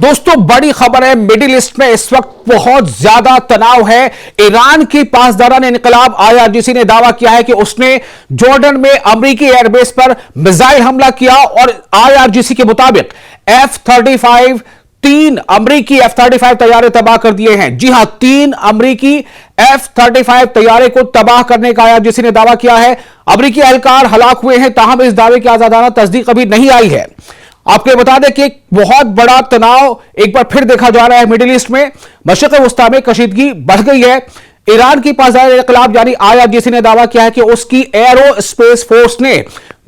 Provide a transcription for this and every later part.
दोस्तों बड़ी खबर है, मिडिल ईस्ट में इस वक्त बहुत ज्यादा तनाव है। ईरान की पासदारान इनकलाब IRGC ने दावा किया है कि उसने जॉर्डन में अमेरिकी एयरबेस पर मिसाइल हमला किया और IRGC के मुताबिक F-35 तीन अमेरिकी F-35 तैयारे तबाह कर दिए हैं। जी हां, 3 अमेरिकी F-35 तैयारे को तबाह करने का IRGC ने दावा किया है। अमेरिकी एहलकार हलाक हुए हैं, ताहम इस दावे की आजादाना तस्दीक अभी नहीं आई है। आपको बता दें कि बहुत बड़ा तनाव एक बार फिर देखा जा रहा है मिडिल ईस्ट में। मशरिक़ वस्ता में कशीदगी बढ़ गई है। ईरान की पासदार इनकलाब यानी IRGC ने दावा किया है कि उसकी एरो स्पेस फोर्स ने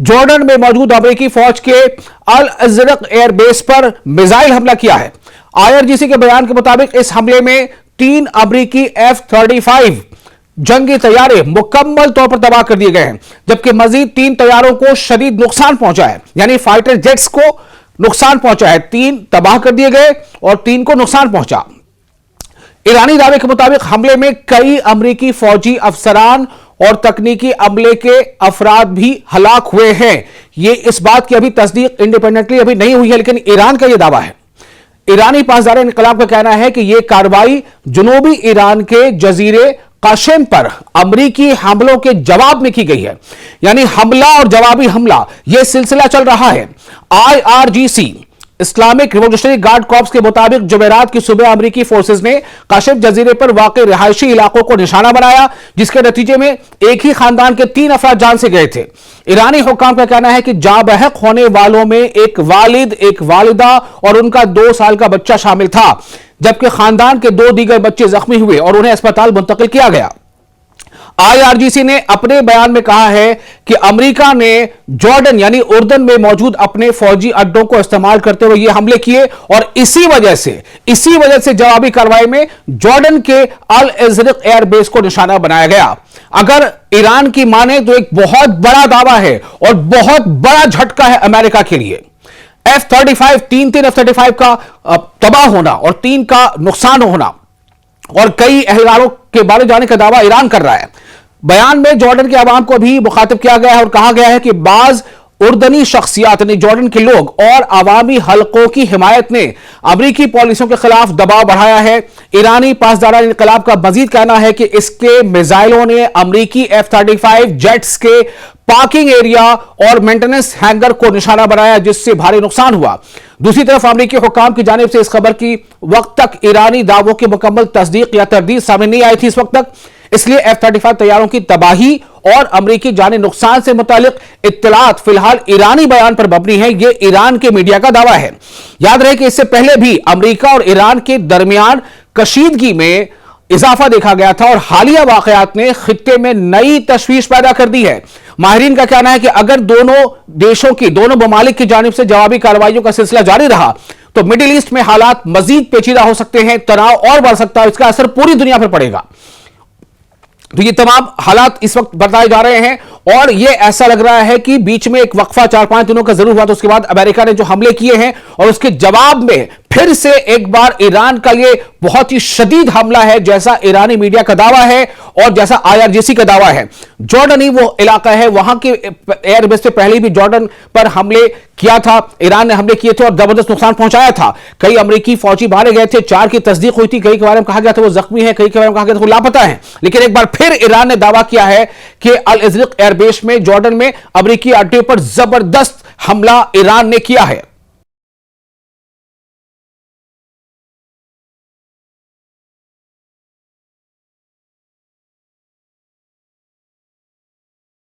जॉर्डन में मौजूद अमेरिकी फौज के अल अज़रक एयरबेस पर मिसाइल हमला किया है। IRGC के बयान के मुताबिक इस हमले में 3 अमेरिकी F-35 जंगी तैयारे मुकम्मल तौर पर तबाह कर दिए गए हैं, जबकि मजीद 3 तैयारों को शदीद नुकसान पहुंचा है, यानी फाइटर जेट्स को नुकसान पहुंचा है। 3 तबाह कर दिए गए और 3 को नुकसान पहुंचा। ईरानी दावे के मुताबिक हमले में कई अमेरिकी फौजी अफसरान और तकनीकी अमले के अफराद भी हलाक हुए हैं। यह इस बात की अभी तस्दीक इंडिपेंडेंटली अभी नहीं हुई है, लेकिन ईरान का यह दावा है। ईरानी पासदार इनकलाब का कहना है कि यह कार्रवाई जनूबी ईरान के जजीरे काशिम पर अमेरिकी हमलों के जवाब में की गई है, यानी हमला और जवाबी हमला यह सिलसिला चल रहा है। IRGC Islamic revolutionary guard corps के मुताबिक जुमेरात की सुबह अमेरिकी फोर्सेस ने काशिम जजीरे पर वाक़े रिहायशी इलाकों को निशाना बनाया, जिसके नतीजे में एक ही खानदान के 3 अफराद जान से गए थे। ईरानी हुक्काम का कहना है कि जाबहक होने वालों में एक वालिद, एक वालिदा और उनका 2 साल का बच्चा शामिल था, जबकि खानदान के 2 दीगर बच्चे जख्मी हुए और उन्हें अस्पताल मुंतकिल किया गया। IRGC ने अपने बयान में कहा है कि अमेरिका ने जॉर्डन यानी उर्दन में मौजूद अपने फौजी अड्डों को इस्तेमाल करते हुए ये हमले किए और इसी वजह से जवाबी कार्रवाई में जॉर्डन के अल अज़रक एयरबेस को निशाना बनाया गया। अगर ईरान की माने तो एक बहुत बड़ा दावा है और बहुत बड़ा झटका है अमेरिका के लिए। F-35 तीन F-35 का तबाह होना और 3 का नुकसान होना और कई अहलकारों के बारे जाने का दावा ईरान कर रहा है। बयान में जॉर्डन के अवाम को भी मुखातिब किया गया है और कहा गया है कि बाज उर्दनी शख्सियात ने जॉर्डन के लोग और अवामी हलकों की हिमायत ने अमेरिकी पॉलिसियों के खिलाफ दबाव बढ़ाया है। ईरानी पासदार इनकलाब का मजीद कहना है कि इसके मिसाइलों ने अमेरिकी F-35 जेट्स के पार्किंग एरिया और मेंटेनेंस हैंगर को निशाना बनाया, जिससे भारी नुकसान हुआ। दूसरी तरफ अमेरिकी हुक्काम की जानिब से इस खबर की वक्त तक ईरानी दावों की मुकम्मल तस्दीक या तरदीद सामने नहीं आई थी इस वक्त तक, इसलिए F-35 तैयारों की तबाही और अमेरिकी जानी नुकसान से मुतालिक इत्तलात फिलहाल ईरानी बयान पर मबनी है। यह ईरान के मीडिया का दावा है। याद रहे कि इससे पहले भी अमेरिका और ईरान के दरमियान कशीदगी में इजाफा देखा गया था और हालिया वाकयात ने खित्ते में नई तशवीश पैदा कर दी है। माहिरीन का कहना है कि अगर दोनों ममालिक की जानिब से जवाबी कार्रवाइयों का सिलसिला जारी रहा तो मिडिल ईस्ट में हालात मजीद पेचीदा हो सकते हैं, तनाव और बढ़ सकता है, इसका असर पूरी दुनिया पर पड़ेगा। तो ये तमाम हालात इस वक्त बताए जा रहे हैं और ये ऐसा लग रहा है कि बीच में एक वक्फा 4-5 दिनों का जरूर हुआ, तो उसके बाद अमेरिका ने जो हमले किए हैं और उसके जवाब में फिर से एक बार ईरान का ये बहुत ही शदीद हमला है, जैसा ईरानी मीडिया का दावा है और जैसा IRGC का दावा है। जॉर्डन ही वो इलाका है, वहां के एयरबेस से पहले भी जॉर्डन पर हमले किया था, ईरान ने हमले किए थे और जबरदस्त नुकसान पहुंचाया था। कई अमेरिकी फौजी मारे गए थे, 4 की तस्दीक हुई थी, कई के बारे में कहा गया था वो जख्मी है, कई के बारे में कहा गया था वो लापता है। लेकिन एक बार फिर ईरान ने दावा किया है कि अल अज़रक एयरबेस में जॉर्डन में अमेरिकी अड्डे पर जबरदस्त हमला ईरान ने किया है।